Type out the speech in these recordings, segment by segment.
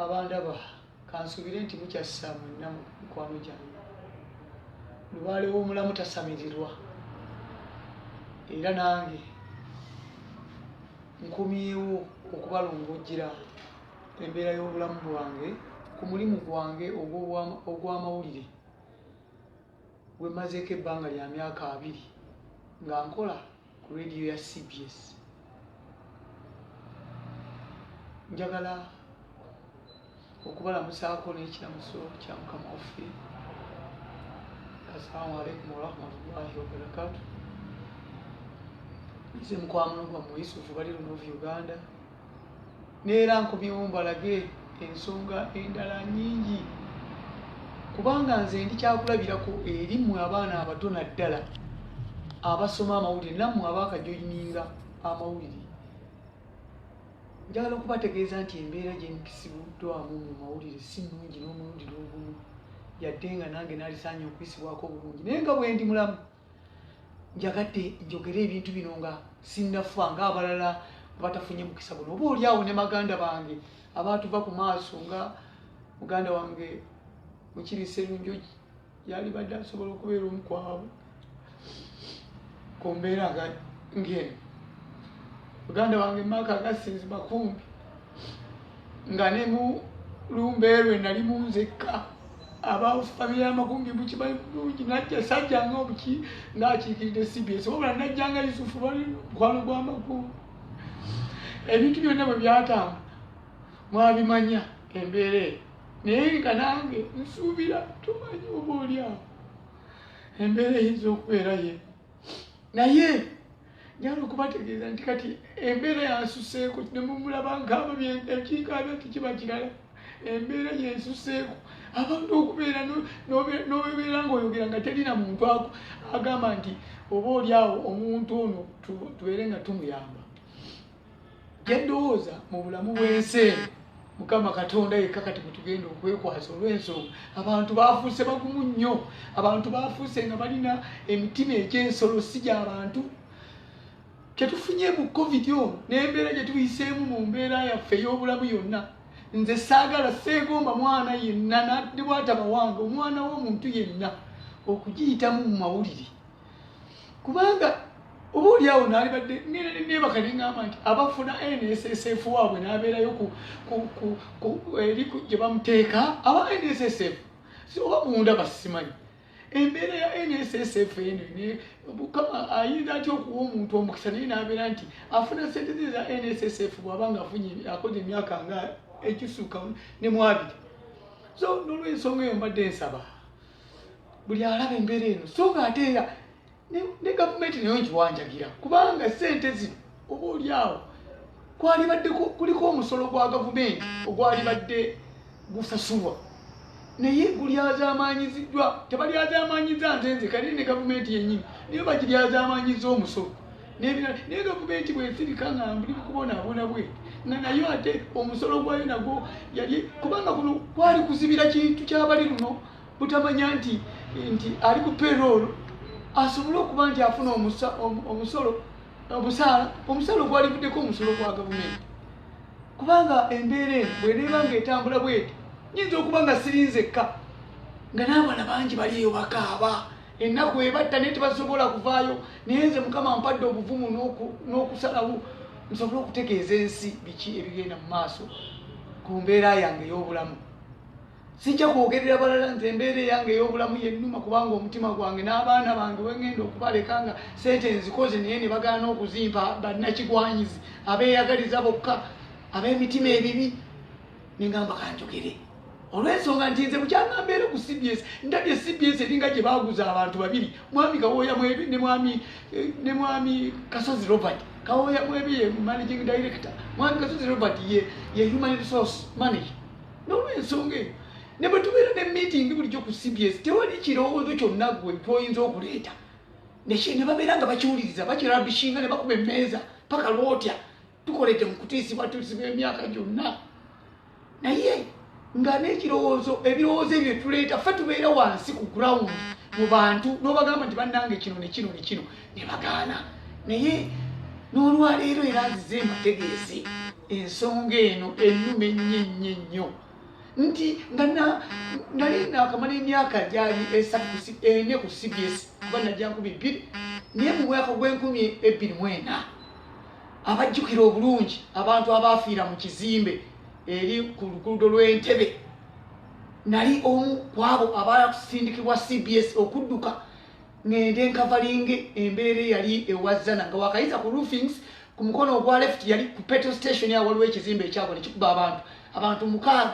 abandaba kansubire nti mukyassa mwenna mukwano gyange lubaale w'omulamu tasamirirwa era nange nkomyewo okubalongojjera embeera y'obulamu bwange ku mulimu gwange ogw'amawulire gwe mmazeeko ebbanga lya myaka 2 nga nkola ku rediyo ya CBS. Njagala okubalamusaako n'ekiramuso kya Mukama waffe. Assalamu alaikum warahmatullahi wabarakatuh. Nze mukwano gwammwe Yusufu Baliro of Uganda. Neera nkomyewo mbalage ensonga endala nnyingi kubanga nze ndi kyakulabirako eri mmwe abaana abato naddala abasoma amawulire nammwe abaakajoyininga amawulire. Njagala okubategeeza nti embeera gye nkisibuddwamu mu mawulire si nnungi n'omulundi n'ogumu yadde nga nange nalisaanye okuyisibwako bulungi naye nga bwe ndi mulamu njagadde njogere ebintu bino nga sinnafa ng'abalala batafunye mukisa guno. Oba oliawo ne baganda bange abaatuva ku maaso nga muganda wange Mukiri Sserunjogi yali badde asobola okubeera omu kwabo ku mbeera ng'eno. Muganda wange Mark Agasinzi Makumbi nga ne mu Lumbeerwe nali munzekka abafamire y'Amakumbi mukimanyi bulungi najja sajjanga obuki ng'akiikiridde CBS wabula najjanga Yusufu Baliro mukwano gw'Amakumbi. Ebintu byonna bwe byatambula mwabimanya embeera eyo naye nga nange nsuubira tumanyi oba oliawo embeera eyinza okubeera ye naye njagala okubategeeza nti kati embeera yansuseeko ne mumulaba ng'ababye ekiikaabya tekiba kirala embeera yensuseeko abantu okubeera n'obeera ng'oyogera nga terina muntu agamba nti oba oliawo omuntu ono tubeere nga tumuyamba. Gyendowooza mu bulamu bw'ensi eno Mukama Katonda yekka kati bwe tugenda okwekwasa olw'ensonga abantu baafuuse bagumu nnyo, abantu baafuuse nga balina emitima egy'ensolo si gy'abantu. Kyetufunye mu COVID ono n'embeera gye tuyiseemu mu mbeera yaffe ey'obulamu yonna, nze saagala seegomba mwana yenna ne bw'ataba wange omwana w'omuntu yenna okugiyitamu mu mawulire kubanga oba oliawo naali badde neebaka neŋŋamba nti abafuna NSSF waabwe n'abeerayo eri gye bamuteeka aba NSSF oba munda basimanyi embeera ya NSSF eno Mukama ayinza atya okuwa omuntu omukisa naye n'abeera nti afuna sente ze za NSSF bw'aba nga akoze emyaka nga ekisuuka ne mu 2. So n'olw'ensonga eyo mbadde nsaba buli alaba embeera eno so nga ate era ne gavumenti nayo nkiwanjagira kubanga sente zino oba oliawo kuliko omusolo gwa gavumenti ogwali badde gusasulwa naye gulyazaamanyiziddwa tebalyazamanyiza nze kale ne gavumenti yennyini naye bagiryazamanyiza omusolo naye gavumenti bwesirika nga mbuli kubonaabona bwe nga nayo ate omusolo gwayo nagwo yali kubanga kuno kwali kuzibira kintu kyabali luno butamanya nti ali ku payroll asobole okuba nti afuna omusolo gwalivuddeko omusolo gwa gavumenti kubanga embeera eno bweneeba ng'etambula bweti nyinza okuba nga sirinzekka nga n'abaana bangi bali eyo bakaaba ennaku ebatta naye tebasobola kuvaayo naye nze Mukama ampadde obuvumu n'okusalawo nsobole okutegeeza ensi biki ebigenda mu maaso ku mbeera yange ey'obulamu. Sijja kwogerera balala nze embeera yange ey'obulamu yennuma kubanga omutima gwange n'abaana bange wengenda okubaleka nga sente nzikoze naye ne bagaana okuzimpa bannakigwanyizi abeeyagaliza bokka ab'emitima ebibi nengamba kanjogere olw'ensonga nti nze bukyanga mbeere ku CBS ndabye CBS eringa gye baaguza abantu babiri mwami Kawooya Mwebi ne mwami Kasozi Robert. Kawooya Mwebi ye managing director, mwami Kasozi Robert ye human resource manager. N'olw'ensonga eyo ne bwe tubeera ne meeting bulijjo ku CBS tewali kirowoozo kyonna gwe twoyinza okuleeta ne babeera nga bakiwuliriza bakirabishinga ne bakuba emmeeza paka lwotya tukoledde mu kutiisibwa emyaka gyonna naye nga n'ekirowoozo ebirowoozo ebyo tuleeta ffe tubeera wansi ku ground mu bantu n'obagamba nti bannange kino ne kino ne kino ne bagaana naye n'olwaleero era nzize mbategeeze ensonga eno ennume ennyo nti nga nali nakamala emyaka gyali ene ku CBS kuba najja 2002 naye mu mwaka gw'2024 abajjukira obulungi abantu abafiira mu kizimbe eri ku luguudo lw'Entebbe nali omu kwabo abakusindikibwa CBS okudduka ngende nkavalinge embeera yali ewazana nga wakayiza ku roofings ku mukono ogwa left yali ku petrol station ya waliwo ekizimbe ekyagwa nekikuba abantu 6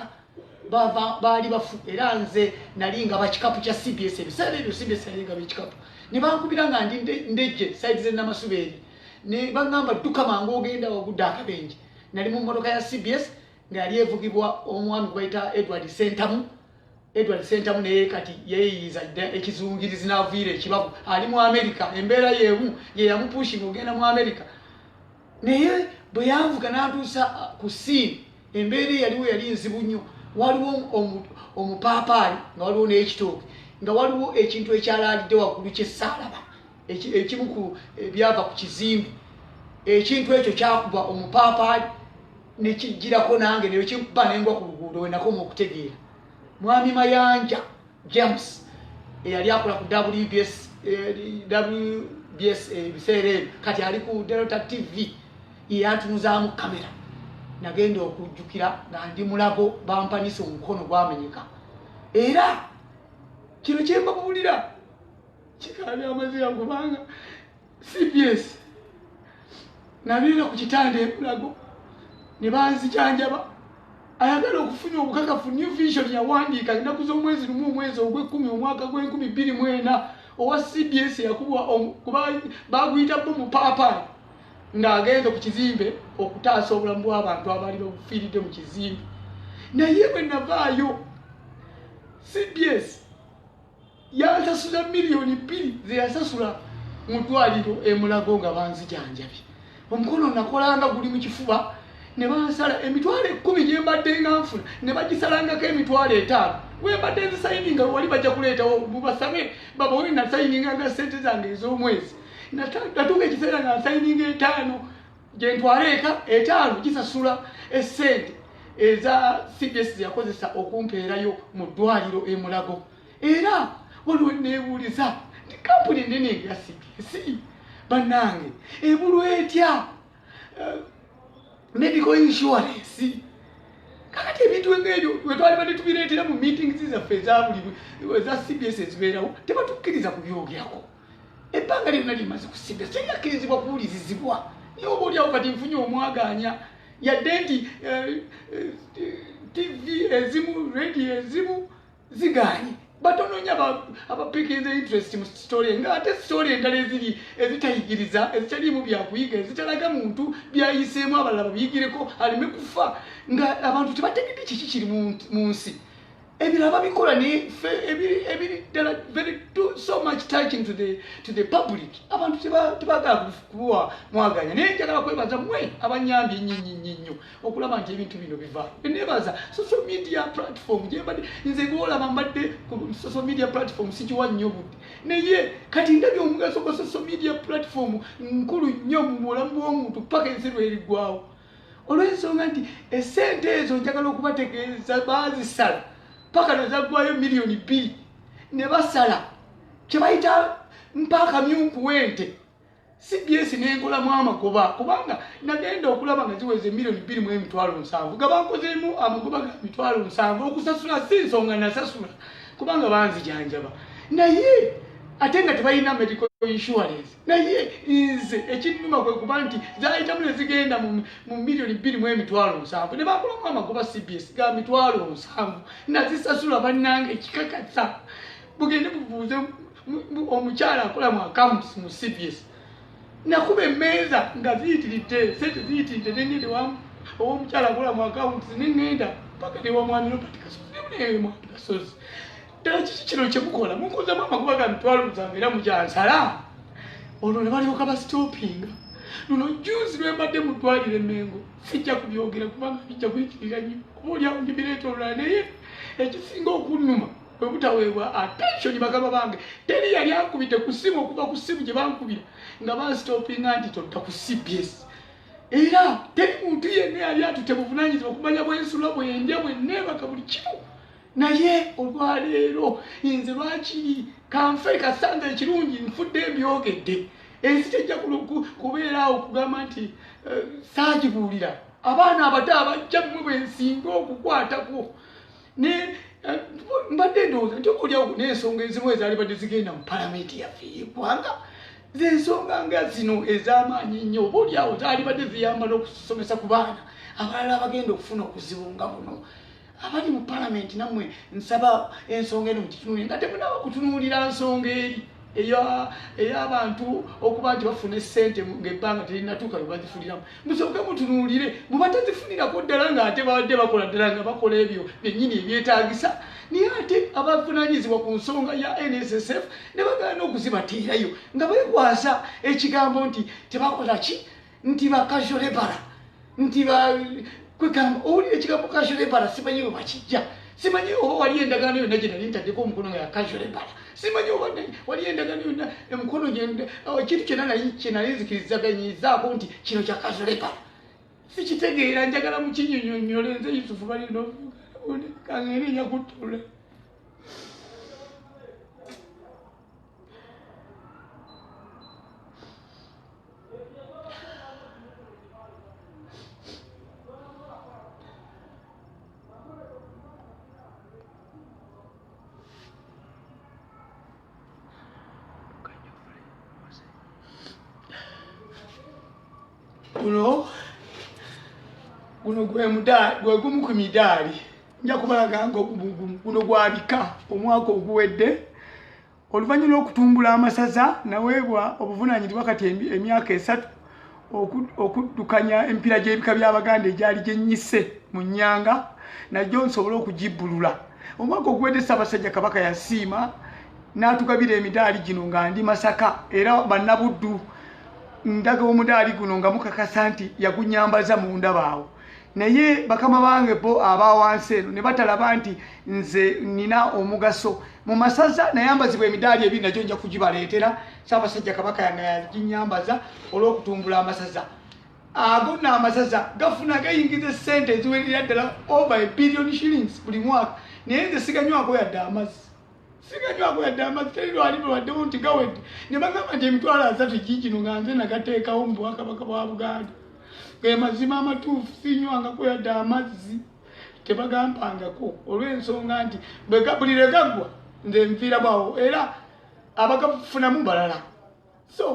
baali bafu era nze nali nga bakikapu kya CBS ebiseera ebyo CBS yali nga bekikapu ne bankubira nga ndi ndejje side ze Namasubeeri ne bangamba dduka mangu ogenda wagudde akabenje nali mu mmotoka ya CBS nga yali evugibwa omwami gwayita Edward Sentamu naye kati yeeyiza ekizungirizi n'aviira ekibabu ali mu America embeera yeemu ye yamupushinga ogenda mu America naye bwe yanvuga n'atuusa ku scene embeera yaliwo yali nzibu nnyo waliwo omupaapaali nga waliwo n'ekitooke nga waliwo ekintu ekyalaalidde waggulu ky'essaalaba ekimu ku byava ku kizimbe ekintu ekyo kyakuba omupaapaali ne kijjirako nange nayo kimpa n'engwa ku luguudo we nakoma okutegeera Mwami Mayanja James eyali akola ku WBS ebiseera ebyo kati ali ku Delta TV yantunuzaamu kamera nagenda okujjukira nga ndi Mulago bampanisa omukono gwamenyeka era kino kyembabuulira kikaali amaziga kubanga CBS nabiina ku kitande Mulago ne banzijanjaba ayagala okufuna obukakafu New Vision yawandiika ennaku z'omwezi lumu omwezi ogw'ekkumi omwaka gw'2024 owa CBS yakubwa baguyita bo mu paapaayi ng'agenze ku kizimbe okutaasa obulamu bw'abantu abaali babufiiridde mu kizimbe naye bwe navaayo CBS yansasula miliyoni 2 ze yasasula mu ddwaliro e Mulago nga banzijanjabye omukono nakolanga guli mu kifuba ne bansala emitwalo 10 gye mbadde nga nfuna ne bagisalangako emitwalo 5 we mbadde nzisayininga wali bajja kuleetawo mubasabe baba we nasayininga nga ssente zange ez'omwezi natuuka ekiseera nga nsayininga 5 gye ntwala eka 5 gisasula essente eza CBS yakozesa okumpeerayo mu ddwaliro e Mulago era waliwo neebuuliza nti kampuni nnene ya CBS bannange ebulwa etya medical insurance kakati ebintu ng'ebyo wetwali badde tubireetera mu meetings zaffe eza CBS ezibeerawo tebatukkiriza kubyogerako ebbanga lyonna limaze ku CBS teyakkirizibwa kuwulizizibwa naye oba oliawo kati nfunye omwaganya yadde nti TV ezimu radio ezimu ziganye batononya abapikinze interest mu story nga ate story endala ezitayigiriza ezikyalimu byakuyiga ezitalaga muntu byayiseemu abalala babiyigireko aleme kufa nga abantu tebategedde kiki kiri mu nsi ebirala babikola ebiri ddala so much touching to the public abantu tebagala kuwa mwaganya naye njagala kwebaza mmwe abanyambye nnyo okulaba nti ebintu bino bivaayo nebaza social media platform gyembadde nze gwolaba mbadde ku social media platform sikiwa nnyo budde naye kati ndabye omugaso gwa social media platform nkulu nnyo mu bulamu bw'omuntu paka ensi lweriggwawo olw'ensonga nti essente ezo njagala okubategeeza baazisala paka nezaggwayo miliyoni 2 ne basala kyebayita mpaka myunku wente CBS n'enkolamu amagoba kubanga nagenda okulaba nga ziweze miliyoni 2.7 nga bankozeemu amagoba ga 7 okusasula si nsonga nasasula kubanga banzijanjaba naye ate nga tebalina medical insurance naye nze ekinnuma kwe kuba nti zayitamu ne zigenda mu miliyoni 2.7 ne bakolamu amagoba CBS ga 7 nazisasula bannange ekikakasa bugende bubuuze omukyala akola mu accounts mu CBS nakuba emmeeza nga ziyitiridde sente ziyitiridde nengende owomukyala akola mu accounts nengenda paka newamwami Robert Kasozi ddala kiki kino kyemukola mukozemu amagoba ga 7 era mukyansala olwo ne balyoka basitopinga luno juzi lwembadde mu ddwaliro Mengo sijja kubyogera kubanga bijja kuyitirira nnyo kuba olyawo ndibireeta olulala naye ekisinga okunnuma bwe butaweebwa attention bagamba bange teri yali ankubidde ku ssimu okuva ku ssimu gye bankubira nga bansitopinga nti todda ku CBS era teri muntu yenna yali atute buvunaanyizibwa okumanya bwensula bwendya bwenneebaka buli kimu naye olwaleero nze lwakiri kanfe kasanze ekirungi nfudde mbyogedde ensi tejja kubeeraawo okugamba nti saagibuulira abaana abato abajja bumwe bwensinga okukwatako mbadde ndowooza nti okulyawo n'ensonga ezimu ezaali badde zigenda mu palamenti yaffe y'eggwanga zensonga nga zino ez'amaanyi ennyo oba olyawo zaali badde ziyamba n'okusomesa ku baana abalala abagenda okufuna okuzibu nga buno abali mu palamenti nammwe nsaba ensonga eno mukitunuulire nga temunaaba kutunuulira nsonga eri ey'abantu okuba nti bafuna essente ng'ebbanga terinatuuka lwe bazifuliramu musooke mutunuulire muba tazifunirako ddala ng'ate babadde bakola ddala nga bakola ebyo byennyini ebyetaagisa naye ate abavunaanyizibwa ku nsonga ya NSSF ne bagaana okuzibateerayo nga beekwasa ekigambo nti tebakola ki nti bakasholebala nti kwegamba owulira ekigambo kasholebala simanyi we bakijja simanyi oba wali endagaano yonna gye nali ntaddeko omukono nga yakasholebala simanyi oba wali endagaano yonna emukono ekintu kye nali nzikirizaganyizaako nti kino kya kasholebala sikitegeera njagala mukinyonyonyole nze Yusufu balina kangeri yakutula guno gwe gumu ku midaali nja kubalaga nga guno gwabika omwaka oguwedde oluvannyuma lw'okutumbula amasaza naweebwa obuvunaanyizibwa kati emyaka 3 okuddukanya emipira gy'ebika by'Abaganda egyali gyennyise mu nnyanga najjo nsobole okugibbulula omwaka oguwedde Ssaabasajja Kabaka yasiima n'atugabira emidaali gino nga ndi Masaka era bannabuddu ndaga omudaali guno nga mukakasa nti yagunyambaza mu ndabaawo naye bakama bange bo abawansi eno ne batalaba nti nze nina omugaso mu masaza nayambazibwa emidaali ebiri nagyo nja kugibaleetera Ssaabasajja Kabaka yange yaginyambaza olw'okutumbula amasaza ago n'amasaza gafuna gayingiza essente eziwerera ddala over $1 billion buli mwaka naye nze siganywako yadde amazzi teri lwali lwaddewo nti gawedde ne bagamba nti emitwalo 3 gigino nga nze nagateekawo mu Bwakabaka bwa Buganda ge mazima amatuufu sinywangako yadde amazzi tebagampangako olw'ensonga nti buli lwe gaggwa nze nfiira bwawo era abagafunamu balala so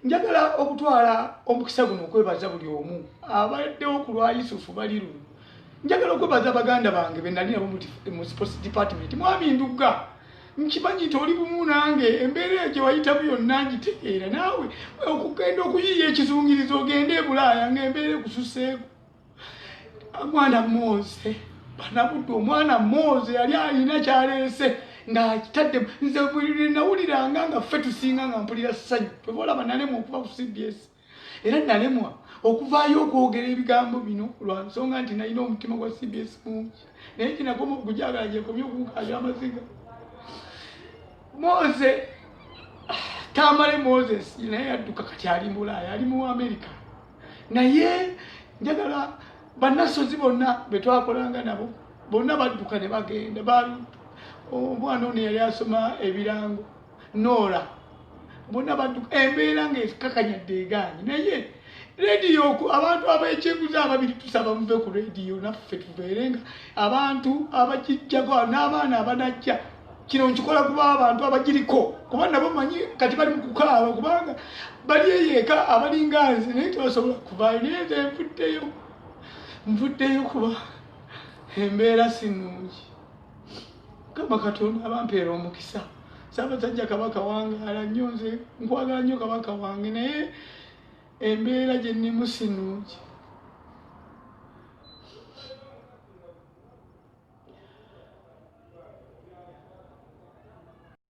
njagala okutwala omukisa guno okwebaza buli omu abaddewo ku lwa Yusufu bali luno njagala okwebaza baganda bange be nali nabo mu sports department mwami Ndugga nkimanyi nti oli bumu nange embeera gye wayitamu yonna ngitegeera naawe okugenda okuyiiya ekizungirizo ogende e Bulaaya ng'embeera ekususeeko mwana Mose banabudde omwana Mose yali alina kyaleese ng'akitadde nze buli nawuliranga nga ffe tusinga nga mpulira ssanyu tweba olaba nalemwa okuva ku CBS era nalemwa okuvaayo okwogera ebigambo bino lwa nsonga nti nalina omutima gwa CBS mungi naye kinakoma okujagala gyekomye okunkaayo amaziga Mose tamale Moses naye yadduka kati ali mu Bulaaya ali mu America naye njagala bannasozi bonna betwakolanga nabo bonna badduka ne bagenda omwana ono yali asoma ebirango Nola bonna badduka embeera ng'ekakanyadde egaanyi naye rediyo abantu ab'ekyeguzi ababiri tusaba muve ku rediyo naffe tubeerenga abantu abagijjago n'abaana abanajja kino nkikola kuba abantu abagiriko kuba nabo manyi kati bali mu kukaaba kubanga bali eyeeka abalinga nze naye tebasobola kuvaayo naye nze nvuddeyo kuba embeera si nnungi Mukama Katonda abampeera omukisa Ssaabasajja Kabaka wangaala nnyo nze nkwagala nnyo Kabaka wange naye embeera gye nnimu si nnungi